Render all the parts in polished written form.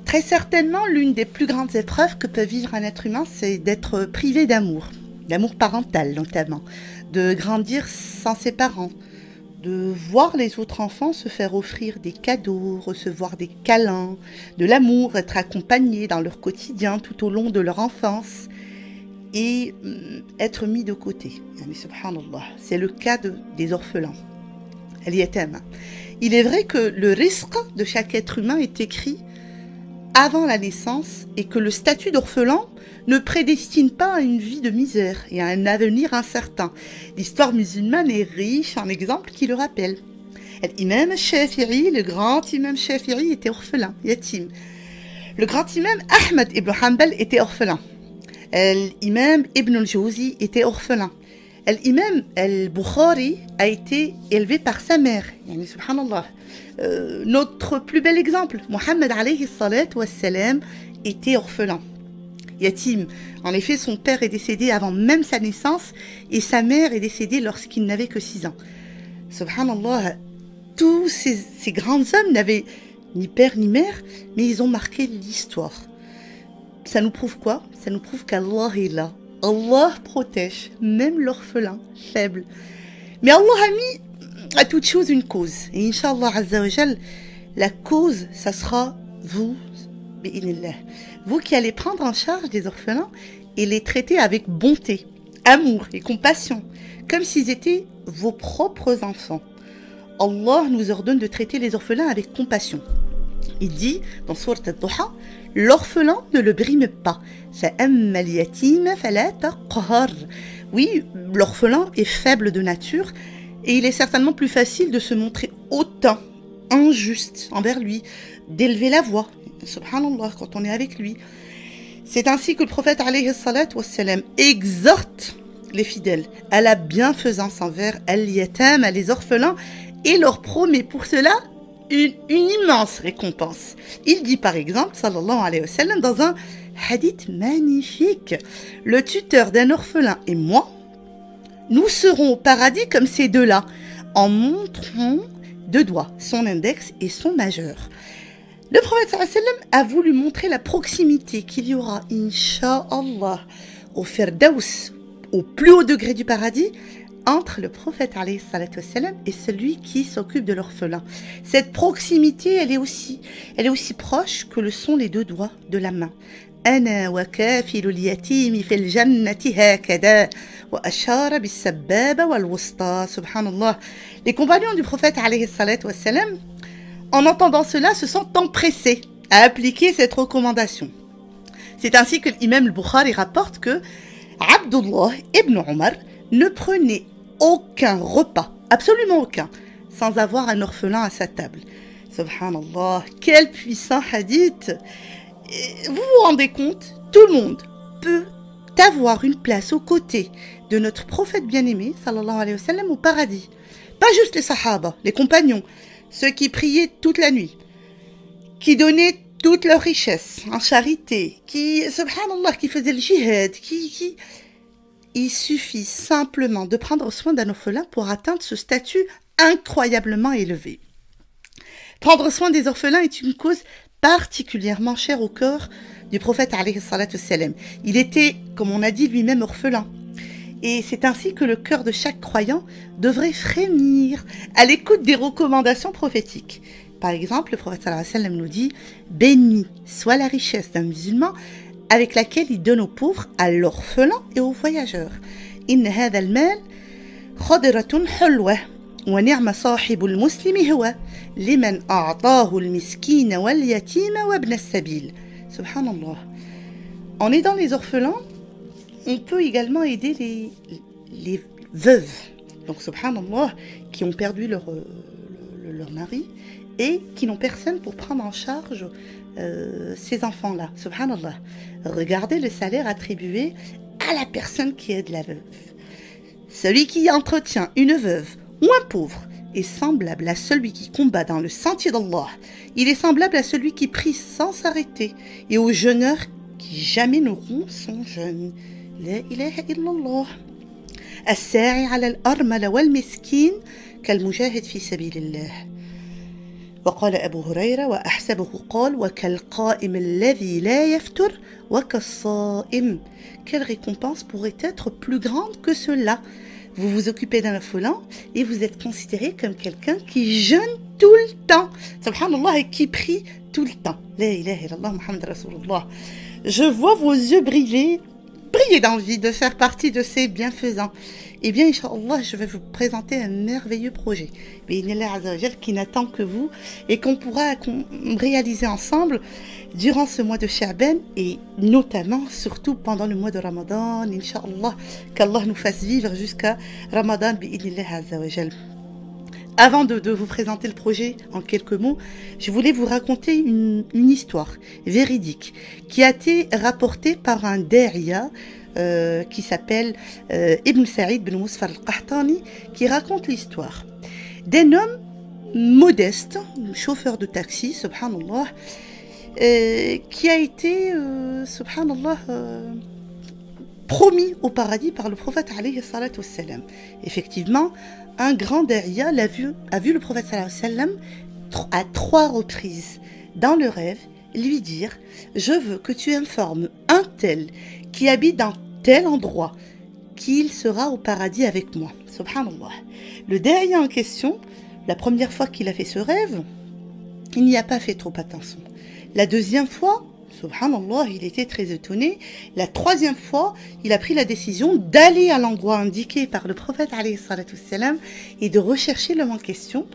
Très certainement, l'une des plus grandes épreuves que peut vivre un être humain, c'est d'être privé d'amour parental notamment, de grandir sans ses parents, de voir les autres enfants se faire offrir des cadeaux, recevoir des câlins, de l'amour, être accompagnés dans leur quotidien tout au long de leur enfance et être mis de côté. Subhanallah, c'est le cas des orphelins. Al-yatam. Il est vrai que le risque de chaque être humain est écrit avant la naissance et que le statut d'orphelin ne prédestine pas à une vie de misère et à un avenir incertain. L'histoire musulmane est riche en exemples qui le rappellent. L'imam Shafi'i, le grand imam Shafi'i était orphelin, yatim. Le grand imam Ahmad ibn Hanbal était orphelin. L'imam Ibn al-Jawzi était orphelin. L'imam al-Bukhari a été élevé par sa mère. Yani, subhanallah. Notre plus bel exemple, Mohammed alayhi salat wa salam, était orphelin. Yatim. En effet, son père est décédé avant même sa naissance et sa mère est décédée lorsqu'il n'avait que 6 ans. Subhanallah, tous ces grands hommes n'avaient ni père ni mère, mais ils ont marqué l'histoire. Ça nous prouve quoi? Ça nous prouve qu'Allah est là. Allah protège, même l'orphelin faible. Mais Allah a mis à toute chose une cause. Et Inch'Allah Azza wa Jal, la cause, ça sera vous, bi'inillah. Vous qui allez prendre en charge des orphelins et les traiter avec bonté, amour et compassion, comme s'ils étaient vos propres enfants. Allah nous ordonne de traiter les orphelins avec compassion. Il dit dans Sourate Ad-Duha, l'orphelin ne le brime pas. Oui, l'orphelin est faible de nature et il est certainement plus facile de se montrer hautain, injuste envers lui, d'élever la voix, subhanallah, quand on est avec lui. C'est ainsi que le prophète alayhi salat wa salam exhorte les fidèles à la bienfaisance envers al-yatam, les orphelins, et leur promet pour cela une immense récompense. Il dit par exemple, sallallahu alayhi wa sallam, dans un hadith magnifique, le tuteur d'un orphelin et moi, nous serons au paradis comme ces deux-là, en montrant 2 doigts, son index et son majeur. Le prophète sallallahu alayhi wa sallam a voulu montrer la proximité qu'il y aura, incha'Allah, au Firdaus, au plus haut degré du paradis, entre le prophète alayhi salatu wassalam et celui qui s'occupe de l'orphelin. Cette proximité, elle est aussi proche que le sont les 2 doigts de la main. Ana wa kafilu al-yatimi fil jannati hakada wa ashara bis-sabbaba wal-wusta. Subhanallah. Les compagnons du prophète alayhi salatu wassalam, en entendant cela, se sont empressés à appliquer cette recommandation. C'est ainsi que l'imam al-Bukhari rapporte que Abdullah ibn Omar ne prenait aucun repas, absolument aucun, sans avoir un orphelin à sa table. Subhanallah, quel puissant hadith! Vous vous rendez compte, tout le monde peut avoir une place aux côtés de notre prophète bien-aimé, sallallahu alayhi wa sallam, au paradis. Pas juste les sahaba, les compagnons, ceux qui priaient toute la nuit, qui donnaient toute leur richesse en charité, qui, subhanallah, qui faisaient le jihad, Il suffit simplement de prendre soin d'un orphelin pour atteindre ce statut incroyablement élevé. Prendre soin des orphelins est une cause particulièrement chère au cœur du prophète alayhi salatu wassalam. Il était, comme on a dit, lui-même orphelin. Et c'est ainsi que le cœur de chaque croyant devrait frémir à l'écoute des recommandations prophétiques. Par exemple, le prophète sallallahu alayhi wa sallam nous dit « Béni soit la richesse d'un musulman » avec laquelle il donne aux pauvres, à l'orphelin et aux voyageurs. إن هذا المال خضرة حلوة ونعم صاحب المسلم هو لمن أعطاه المسكين واليتيم وابن السبيل. Subhanallah. En aidant les orphelins, on peut également aider les veuves, donc subhanallah, qui ont perdu leur mari et qui n'ont personne pour prendre en charge ces enfants-là, subhanallah. Regardez le salaire attribué à la personne qui aide la veuve. Celui qui entretient une veuve ou un pauvre est semblable à celui qui combat dans le sentier d'Allah. Il est semblable à celui qui prie sans s'arrêter et au jeûneur qui jamais ne rompt son jeûne. La ilaha illallah. الساعي على الأرملة والمسكين كالمجاهد في سبيل الله. وقال أبو هريرة وأحسبه قال وكالقائم الذي لا يفتر وكالصائم. Quelle récompense pourrait être plus grande que cela? Vous vous occupez d'un orphelin et vous êtes considéré comme quelqu'un qui jeûne tout le temps. Subhanallah, et qui prie tout le temps. La ilaha illallah Muhammad Rasulullah. Je vois vos yeux briller d'envie de faire partie de ces bienfaisants. Eh bien, Inch'Allah, je vais vous présenter un merveilleux projet qui n'attend que vous et qu'on pourra réaliser ensemble durant ce mois de Sha'ban et notamment, surtout pendant le mois de Ramadan, Inch'Allah, qu'Allah nous fasse vivre jusqu'à Ramadan bi'idnillah azza wa jal. Avant de vous présenter le projet en quelques mots, je voulais vous raconter une histoire véridique qui a été rapportée par un da'iya qui s'appelle Ibn Saïd bin Musfar al-Qahtani, qui raconte l'histoire d'un homme modeste, chauffeur de taxi, subhanallah, qui a été, subhanallah, promis au paradis par le prophète alayhi salatu wassalam. Effectivement, un grand da'iya a vu le prophète sallallahu alayhi wa sallam à 3 reprises dans le rêve lui dire « Je veux que tu informes un tel qui habite dans tel endroit qu'il sera au paradis avec moi. » Subhanallah. Le da'iya en question, la première fois qu'il a fait ce rêve, il n'y a pas fait trop attention. La deuxième fois, subhanallah, il était très étonné. La troisième fois, il a pris la décision d'aller à l'endroit indiqué par le prophète alayhi salatu wassalam et de rechercher l'homme en question.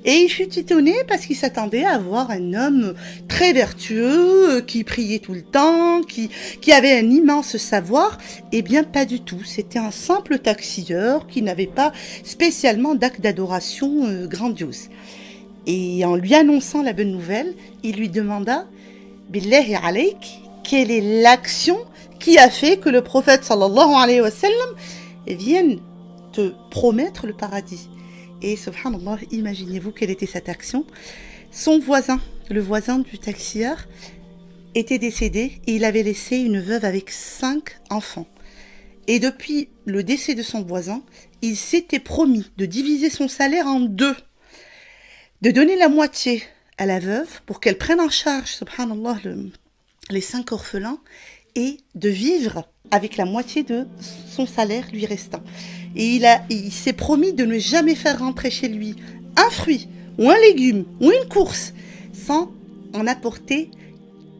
Et il fut étonné parce qu'il s'attendait à voir un homme très vertueux, qui priait tout le temps, qui avait un immense savoir. Eh bien, pas du tout. C'était un simple taxieur qui n'avait pas spécialement d'acte d'adoration grandiose. Et en lui annonçant la bonne nouvelle, il lui demanda « Billahi alayk, quelle est l'action qui a fait que le prophète sallallahu alayhi wa sallam vienne te promettre le paradis ?» Et subhanallah, imaginez-vous quelle était cette action. Son voisin, le voisin du taxieur, était décédé et il avait laissé une veuve avec 5 enfants. Et depuis le décès de son voisin, il s'était promis de diviser son salaire en 2, de donner la moitié à la veuve pour qu'elle prenne en charge, subhanallah, les 5 orphelins et de vivre avec la moitié de son salaire lui restant. Et il s'est promis de ne jamais faire rentrer chez lui un fruit ou un légume ou une course sans en apporter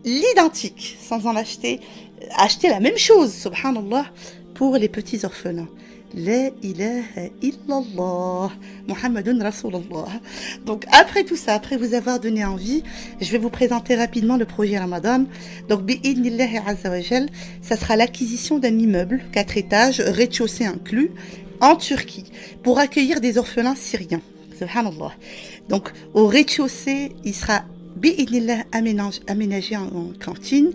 l'identique, sans en acheter la même chose, subhanallah, pour les petits orphelins. La ilaha illallah, Muhammadun Rasulullah. Donc après tout ça, après vous avoir donné envie, je vais vous présenter rapidement le projet Ramadan. Donc bi'idnillahi azza wa jal, ça sera l'acquisition d'un immeuble, 4 étages, rez-de-chaussée inclus, en Turquie, pour accueillir des orphelins syriens. Subhanallah. Donc au rez-de-chaussée, il sera bi'idnillah aménagé en cantine.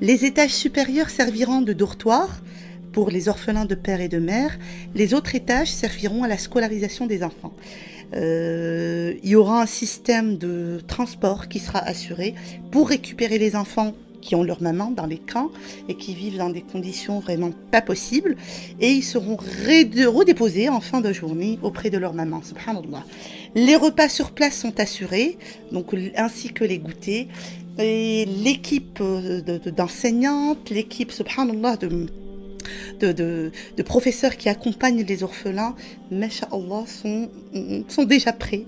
Les étages supérieurs serviront de dortoir pour les orphelins de père et de mère. Les autres étages serviront à la scolarisation des enfants. Il y aura un système de transport qui sera assuré pour récupérer les enfants qui ont leur maman dans les camps et qui vivent dans des conditions vraiment pas possibles, et ils seront redéposés en fin de journée auprès de leur maman, subhanallah. Les repas sur place sont assurés, donc, ainsi que les goûters, et l'équipe d'enseignantes, l'équipe, subhanallah, de professeurs qui accompagnent les orphelins, masha'Allah, sont déjà prêts.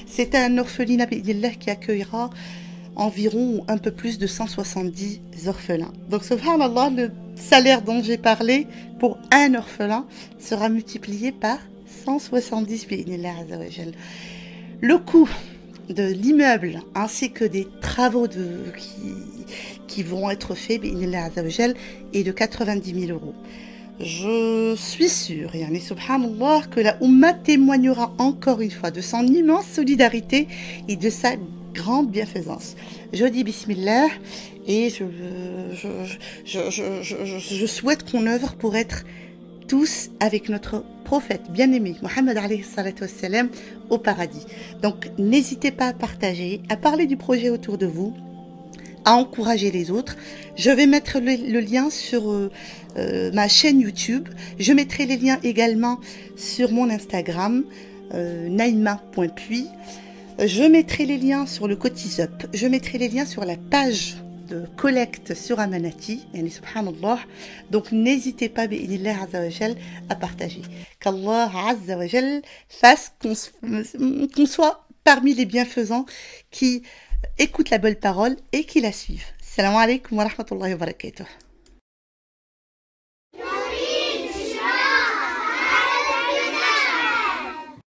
C'est un orphelinat qui accueillera environ un peu plus de 170 orphelins. Donc, subhanallah, le salaire dont j'ai parlé pour un orphelin sera multiplié par 170. Le coût de l'immeuble ainsi que des travaux qui vont être faits est de 90 000 euros. Je suis sûre, subhanallah, que la Ummah témoignera encore une fois de son immense solidarité et de sa grande bienfaisance. Je dis bismillah et je souhaite qu'on œuvre pour être tous avec notre prophète bien-aimé, Mohammed alayhi salatu wassalam, au paradis. Donc n'hésitez pas à partager, à parler du projet autour de vous, à encourager les autres. Je vais mettre le lien sur ma chaîne YouTube. Je mettrai les liens également sur mon Instagram, naima.puis. Je mettrai les liens sur le Cotiseup, je mettrai les liens sur la page de collecte sur Amanati, yani subhanallah. Donc n'hésitez pas, bi'idhnillah azza wa jal, à partager. Qu'Allah azza wa jal fasse qu'on soit parmi les bienfaisants qui écoutent la bonne parole et qui la suivent. Salam alaikum wa rahmatullahi wa barakatuh.